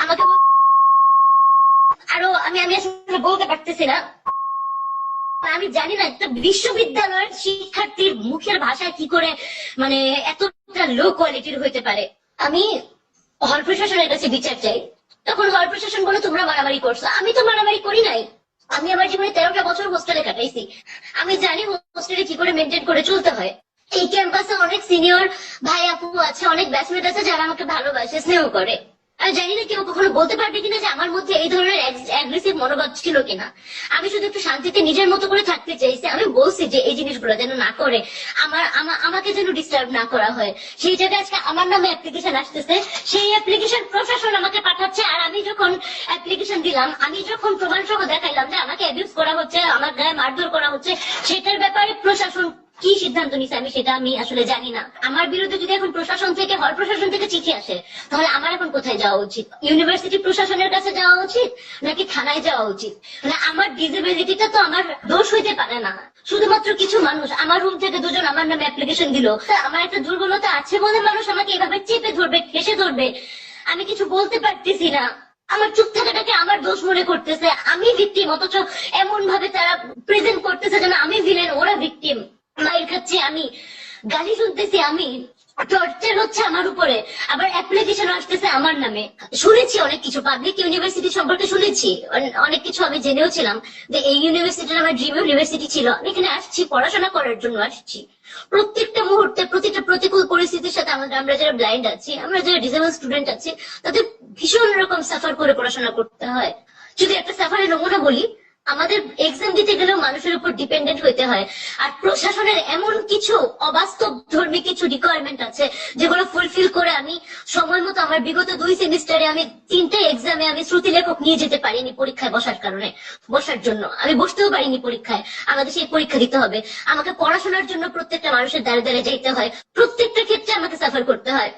আমাকে আরো আমি আমি আসলে বলতে পারতেছি না। আমি জানি না একটা বিশ্ববিদ্যালয়ের শিক্ষার্থীর মুখের ভাষা কি করে মানে এতটা লো কোয়ালিটির হইতে পারে। আমি হল প্রশাসনের কাছে বিচার চাই। তখন হল প্রশাসন বলে তোমরা মারামারি করছো, আমি তো মারামারি করি নাই। আমি আমার জীবনে 13টা বছর হোস্টেলে কাটাইছি। আমি জানি হোস্টেলে কি করে মেনটেন করে চলতে হয়। এই ক্যাম্পাসে অনেক সিনিয়র ভাই আপু আছে, অনেক ব্যাচমেট আছে যারা আমাকে ভালোবাসে, স্নেহ করে। আমি জানি না কেউ কখনো বলতে পারবে কিনা যে আমার মধ্যে এই ধরনের অ্যাগ্রেসিভ মনোভাব ছিল কিনা। আমি শুধু একটু শান্তিতে নিজের মতো করে থাকতে চাইছি। আমি বলছি যে এই জিনিসগুলো যেন না করে, আমাকে যেন ডিস্টার্ব না করা হয়। সেই জায়গায় আজকে আমার নামে অ্যাপ্লিকেশন আসতেছে, সেই অ্যাপ্লিকেশন প্রশাসন আমাকে পাঠাচ্ছে। আর আমি যখন অ্যাপ্লিকেশন দিলাম, আমি যখন প্রমাণ সহ দেখাইলাম যে আমাকে অ্যাবিউজ করা হচ্ছে, আমার গায়ে মারধর করা হচ্ছে, সেটার ব্যাপারে প্রশাসন কি সিদ্ধান্ত নিছে আমি আসলে জানি না। আমার বিরুদ্ধে যদি এখন প্রশাসন থেকে, হল প্রশাসন থেকে চিঠি আসে, তাহলে আমার এখন কোথায় যাওয়া উচিত? ইউনিভার্সিটি প্রশাসনের কাছে যাওয়া উচিত নাকি থানায় যাওয়া উচিত? মানে আমার ডিসেবিলিটিটা তো আমার দোষ হইতে পারে না। শুধুমাত্র কিছু মানুষ, আমার রুম থেকে দুজন আমার নামে অ্যাপ্লিকেশন দিল, আমার একটা দুর্বলতা আছে বলে মানুষ আমাকে এভাবে চেপে ধরবে, ঘেসে ধরবে। আমি কিছু বলতে পারতেছি না। আমার চুপ থাকাটাকে আমার দোষ মনে করতেছে, আমি ভিকটিম, অথচ এমন ভাবে তারা প্রেজেন্ট করতেছে যেন আমি ভিলেন, ওরা ভিকটিম। মাইর খাচ্ছি আমি, গালি শুনতেছি আমি, টর্চার হচ্ছে আমার উপরে, আবার অ্যাপ্লিকেশন আসতেছে আমার নামে। শুনেছি অনেক কিছু, পাবলিক ইউনিভার্সিটি সম্পর্কে শুনেছি অনেক কিছু। আমি জেনেও ছিলাম যে এই ইউনিভার্সিটির আমার ড্রিম ইউনিভার্সিটি ছিল। আমি এখানে আসছি পড়াশোনা করার জন্য আসছি। প্রত্যেকটা মুহূর্তে প্রতিটা প্রতিকূল পরিস্থিতির সাথে আমরা যারা ব্লাইন্ড আছি, আমরা যারা ডিসেবল স্টুডেন্ট আছি, তাদের ভীষণ রকম সাফার করে পড়াশোনা করতে হয়। যদি একটা সাফারের নমুনা বলি, আমাদের এক্সাম দিতে গেলেও মানুষের উপর ডিপেন্ডেন্ট হইতে হয়। আর প্রশাসনের এমন কিছু অবাস্তব ধর্মী কিছু রিকোয়ারমেন্ট আছে যেগুলো ফুলফিল করে আমি সময় মতো আমার বিগত 2 সেমিস্টারে আমি 3টে এক্সামে আমি শ্রুতি লেখক নিয়ে যেতে পারিনি পরীক্ষায় বসার কারণে। বসার জন্য আমি বসতেও পারিনি পরীক্ষায়। আমাদের সেই পরীক্ষা দিতে হবে, আমাকে পড়াশোনার জন্য প্রত্যেকটা মানুষের দ্বারে দ্বারে যাইতে হয়, প্রত্যেকটা ক্ষেত্রে আমাকে সাফার করতে হয়।